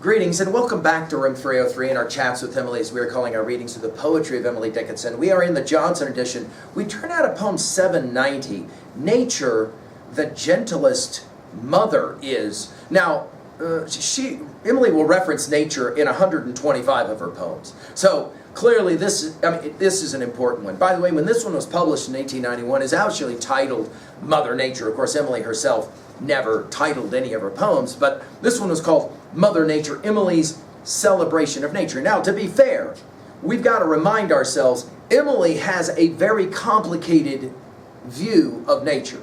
Greetings and welcome back to Room 303 and our chats with Emily as we are calling our readings of the poetry of Emily Dickinson. We are in the Johnson edition. We turn out of poem 790, Nature, the Gentlest Mother is. Now, Emily will reference nature in 125 of her poems. So clearly this is an important one. By the way, when this one was published in 1891, it's actually titled Mother Nature. Of course, Emily herself never titled any of her poems, but this one was called Mother Nature, Emily's Celebration of Nature. Now, to be fair, we've got to remind ourselves, Emily has a very complicated view of nature.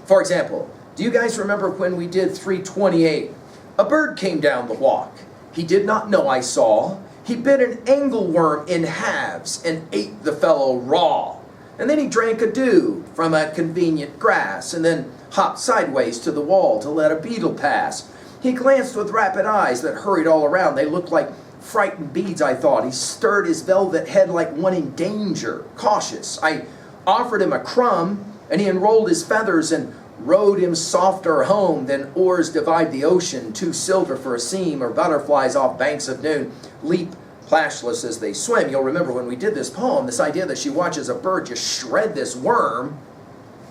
For example, do you guys remember when we did 328? A bird came down the walk. He did not know I saw. He bit an angleworm in halves and ate the fellow raw. And then he drank a dew from a convenient grass and then hopped sideways to the wall to let a beetle pass. He glanced with rapid eyes that hurried all around. They looked like frightened beads, I thought. He stirred his velvet head like one in danger, cautious. I offered him a crumb, and he unrolled his feathers and rowed him softer home than oars divide the ocean, too silver for a seam, or butterflies off banks of noon leap plashless as they swim. You'll remember when we did this poem, this idea that she watches a bird just shred this worm.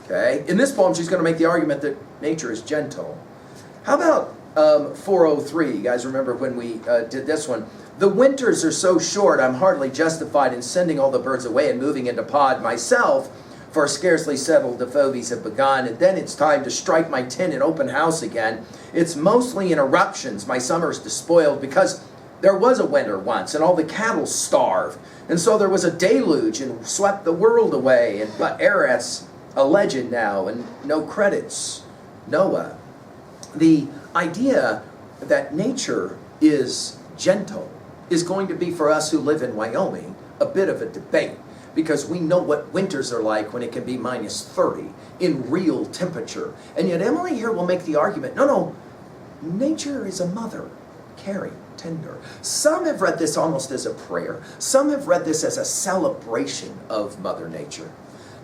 Okay, in this poem, she's going to make the argument that nature is gentle. How about 403? You guys remember when we did this one? The winters are so short, I'm hardly justified in sending all the birds away and moving into pod myself, for scarcely settled the fovies have begun, and then it's time to strike my tent and open house again. It's mostly in eruptions, my summer's despoiled, because there was a winter once, and all the cattle starved, and so there was a deluge and swept the world away, but Eretz a legend now, and no credits, Noah. The idea that nature is gentle is going to be, for us who live in Wyoming, a bit of a debate, because we know what winters are like when it can be minus 30 in real temperature. And yet Emily here will make the argument, no, nature is a mother, caring, tender. Some have read this almost as a prayer. Some have read this as a celebration of Mother Nature.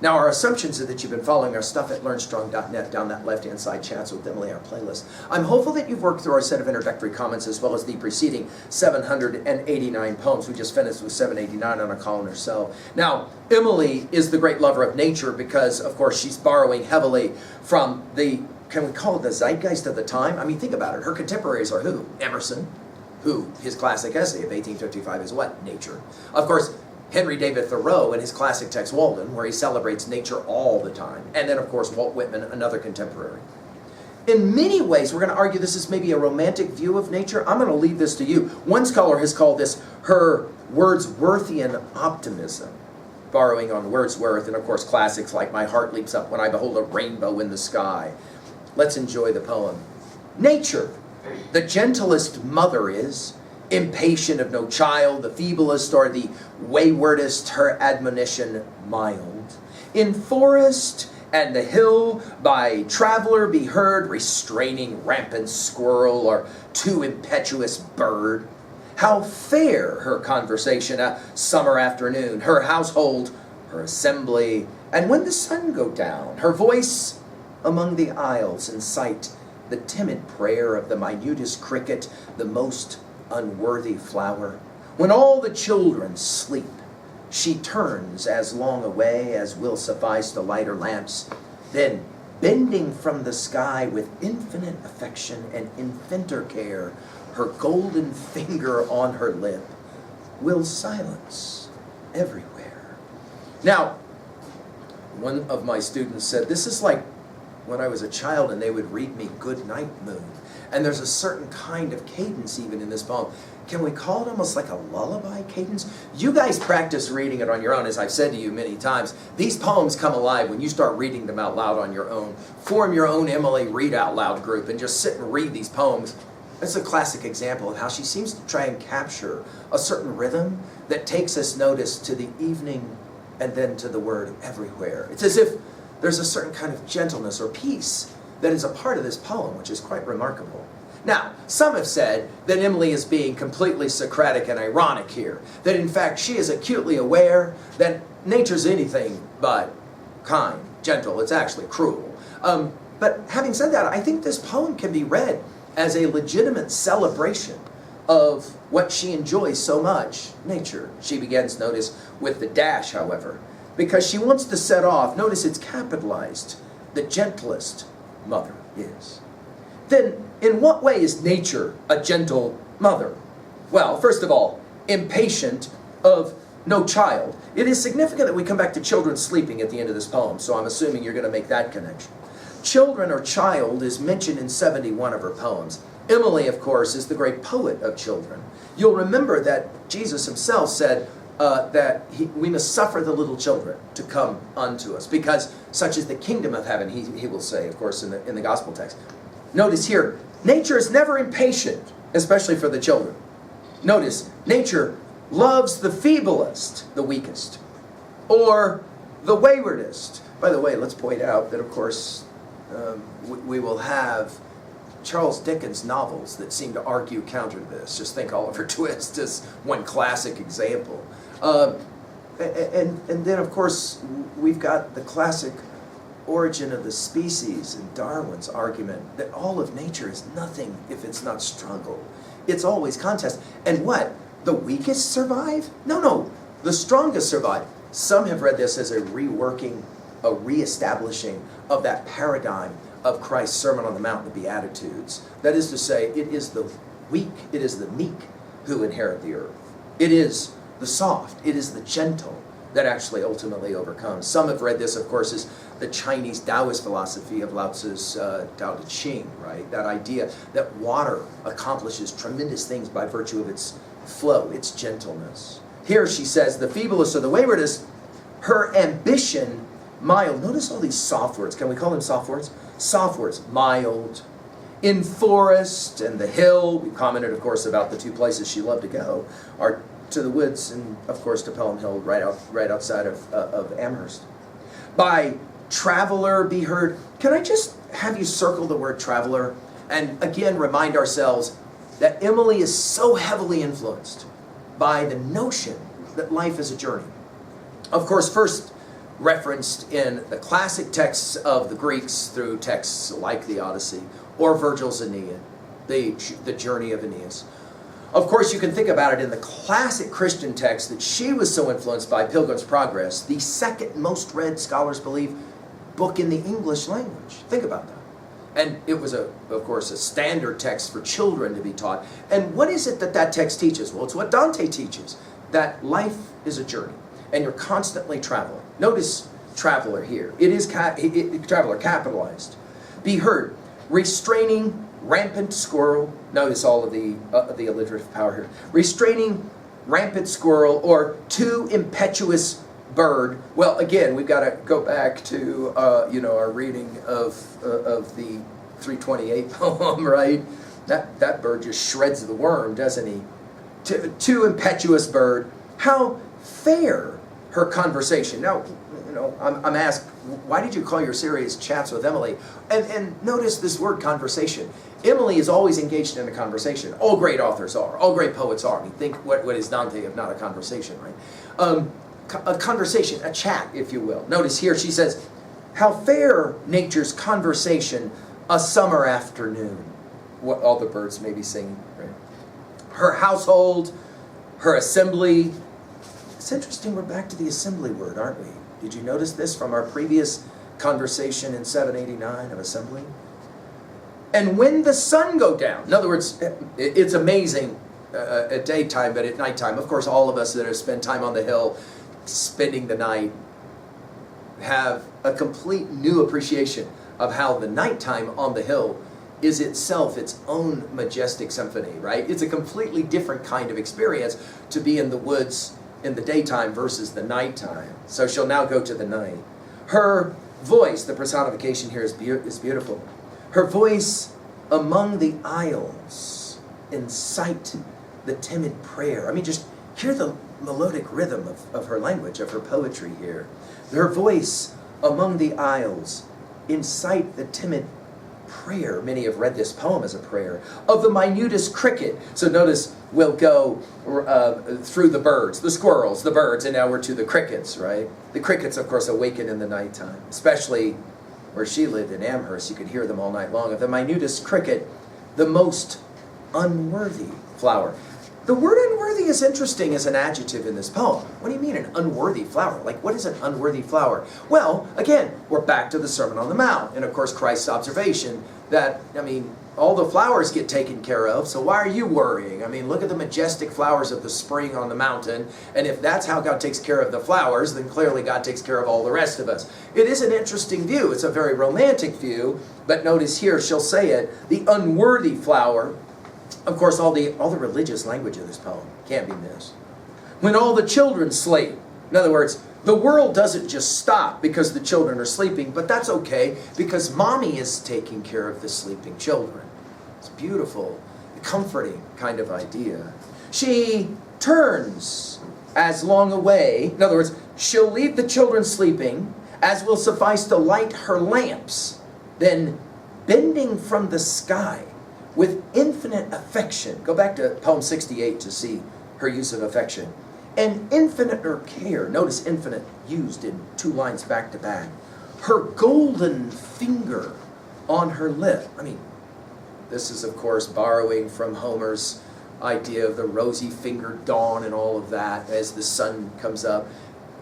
Now, our assumptions are that you've been following our stuff at LearnStrong.net down that left-hand side, Chats with Emily, our playlist. I'm hopeful that you've worked through our set of introductory comments as well as the preceding 789 poems. We just finished with 789 on a column or so. Now, Emily is the great lover of nature because, of course, she's borrowing heavily from the, can we call it the zeitgeist of the time? I mean, think about it. Her contemporaries are who? Emerson, who his classic essay of 1855 is what? Nature. Of course, Henry David Thoreau in his classic text Walden, where he celebrates nature all the time. And then, of course, Walt Whitman, another contemporary. In many ways, we're going to argue this is maybe a romantic view of nature. I'm going to leave this to you. One scholar has called this her Wordsworthian optimism, borrowing on Wordsworth and, of course, classics like My Heart Leaps Up When I Behold a Rainbow in the Sky. Let's enjoy the poem. Nature, the gentlest mother is, impatient of no child, the feeblest or the waywardest, her admonition mild. In forest and the hill by traveler be heard, restraining rampant squirrel or too impetuous bird. How fair her conversation a summer afternoon, her household, her assembly, and when the sun go down, her voice among the isles in sight, the timid prayer of the minutest cricket, the most unworthy flower. When all the children sleep, she turns as long away as will suffice to light her lamps. Then, bending from the sky with infinite affection and infanter care, her golden finger on her lip will silence everywhere. Now, one of my students said, this is like when I was a child and they would read me Good Night Moon. And there's a certain kind of cadence even in this poem. Can we call it almost like a lullaby cadence? You guys practice reading it on your own, as I've said to you many times. These poems come alive when you start reading them out loud on your own. Form your own Emily Read Out Loud group and just sit and read these poems. That's a classic example of how she seems to try and capture a certain rhythm that takes us notice to the evening and then to the word everywhere. It's as if there's a certain kind of gentleness or peace that is a part of this poem, which is quite remarkable. Now, some have said that Emily is being completely Socratic and ironic here, that in fact she is acutely aware that nature's anything but kind, gentle, it's actually cruel. But having said that, I think this poem can be read as a legitimate celebration of what she enjoys so much, nature. She begins, notice, with the dash, however, because she wants to set off, notice it's capitalized, the gentlest mother is. Then, in what way is nature a gentle mother? Well, first of all, impatient of no child. It is significant that we come back to children sleeping at the end of this poem, so I'm assuming you're going to make that connection. Children or child is mentioned in 71 of her poems. Emily, of course, is the great poet of children. You'll remember that Jesus himself said that we must suffer the little children to come unto us, because such is the kingdom of heaven, he will say, of course, in the gospel text. Notice here, nature is never impatient, especially for the children. Notice, nature loves the feeblest, the weakest, or the waywardest. By the way, let's point out that, of course, we will have Charles Dickens novels that seem to argue counter to this. Just think Oliver Twist as one classic example. And then, of course, we've got the classic Origin of the Species and Darwin's argument that all of nature is nothing if it's not struggle. It's always contest. And what? The weakest survive? No. The strongest survive. Some have read this as a reworking, a reestablishing of that paradigm of Christ's Sermon on the Mount, the Beatitudes. That is to say, it is the weak, it is the meek who inherit the earth. It is the soft, it is the gentle that actually ultimately overcomes. Some have read this, of course, as the Chinese Taoist philosophy of Lao Tzu's Tao Te Ching, right? That idea that water accomplishes tremendous things by virtue of its flow, its gentleness. Here she says, the feeblest or the waywardest, her ambition mild. Notice all these soft words. Can we call them soft words? Soft words. Mild. In forest and the hill. We commented, of course, about the two places she loved to go. Are to the woods and, of course, to Pelham Hill, right outside of Amherst. By traveler be heard. Can I just have you circle the word traveler? And again, remind ourselves that Emily is so heavily influenced by the notion that life is a journey. Of course, first referenced in the classic texts of the Greeks through texts like the Odyssey or Virgil's Aeneid, the journey of Aeneas. Of course, you can think about it in the classic Christian text that she was so influenced by, Pilgrim's Progress, the second most read, scholars believe, book in the English language. Think about that. And it was, of course, a standard text for children to be taught. And what is it that text teaches? Well, it's what Dante teaches, that life is a journey, and you're constantly traveling. Notice traveler here. It is traveler capitalized. Be heard. Restraining rampant squirrel. Notice all of the alliterative power here. Restraining rampant squirrel or too impetuous bird. Well, again, we've got to go back to our reading of the 328 poem, right? That bird just shreds the worm, doesn't he? Too impetuous bird. How fair her conversation. Now, I'm asked, why did you call your series Chats with Emily? And notice this word conversation. Emily is always engaged in a conversation. All great authors are. All great poets are. I mean, think what is Dante if not a conversation, right? A conversation, a chat, if you will. Notice here she says, how fair nature's conversation a summer afternoon. What all the birds may be singing, right? Her household, her assembly. It's interesting, we're back to the assembly word, aren't we? Did you notice this from our previous conversation in 789 of assembly? And when the sun go down, in other words, it's amazing at daytime, but at nighttime, of course, all of us that have spent time on the hill, spending the night, have a complete new appreciation of how the nighttime on the hill is itself its own majestic symphony, right? It's a completely different kind of experience to be in the woods in the daytime versus the nighttime. So she'll now go to the night. Her voice, the personification here is beautiful. Her voice among the isles incite the timid prayer. I mean, just hear the melodic rhythm of her language, of her poetry here. Her voice among the isles incite the timid prayer. Many have read this poem as a prayer. Of the minutest cricket. So notice we'll go through the birds, the squirrels, the birds, and now we're to the crickets, right? The crickets, of course, awaken in the nighttime, especially where she lived in Amherst. You could hear them all night long. Of the minutest cricket, the most unworthy flower. The word unworthy is interesting as an adjective in this poem. What do you mean an unworthy flower? Like, what is an unworthy flower? Well, again, we're back to the Sermon on the Mount. And of course, Christ's observation that, I mean, all the flowers get taken care of, so why are you worrying? I mean, look at the majestic flowers of the spring on the mountain, and if that's how God takes care of the flowers, then clearly God takes care of all the rest of us. It is an interesting view. It's a very romantic view, but notice here, she'll say it, the unworthy flower. Of course, all the religious language of this poem can't be missed. When all the children sleep. In other words, the world doesn't just stop because the children are sleeping, but that's okay because mommy is taking care of the sleeping children. It's beautiful, comforting kind of idea. She turns as long away. In other words, she'll leave the children sleeping, as will suffice to light her lamps. Then, bending from the sky with infinite affection. Go back to poem 68 to see her use of affection. And infinite care. Notice infinite used in 2 lines back to back. Her golden finger on her lip. I mean, this is, of course, borrowing from Homer's idea of the rosy-fingered dawn and all of that as the sun comes up.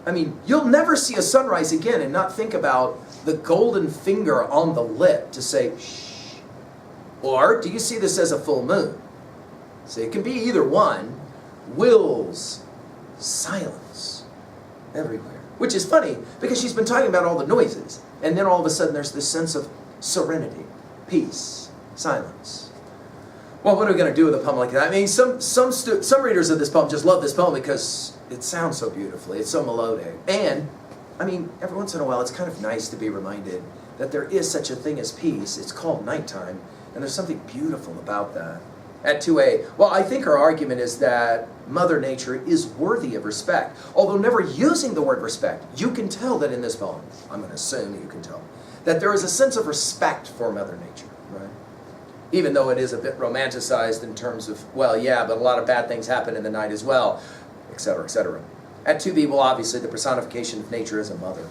I mean, you'll never see a sunrise again and not think about the golden finger on the lip to say, shh. Or, do you see this as a full moon? So it can be either one. Wills silence everywhere. Which is funny, because she's been talking about all the noises. And then all of a sudden there's this sense of serenity, peace, silence. Well, what are we going to do with a poem like that? I mean, some readers of this poem just love this poem because it sounds so beautifully. It's so melodic. And, I mean, every once in a while it's kind of nice to be reminded that there is such a thing as peace. It's called nighttime, and there's something beautiful about that. At 2a, well, I think her argument is that Mother Nature is worthy of respect. Although never using the word respect, you can tell that in this poem, I'm going to assume that you can tell, that there is a sense of respect for Mother Nature, right? Even though it is a bit romanticized in terms of, well, yeah, but a lot of bad things happen in the night as well, etc., etc. At 2b, well, obviously, the personification of nature as a mother.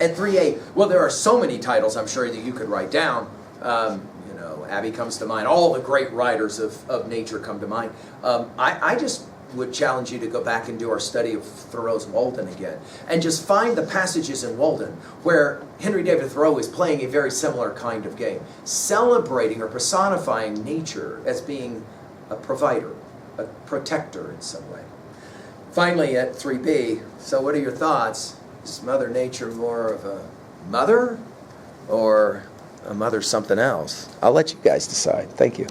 At 3a, well, there are so many titles I'm sure that you could write down. Abby comes to mind. All the great writers of nature come to mind. I just would challenge you to go back and do our study of Thoreau's Walden again. And just find the passages in Walden where Henry David Thoreau is playing a very similar kind of game. Celebrating or personifying nature as being a provider, a protector in some way. Finally, at 3b, so what are your thoughts? Is Mother Nature more of a mother or a mother something else? I'll let you guys decide. Thank you.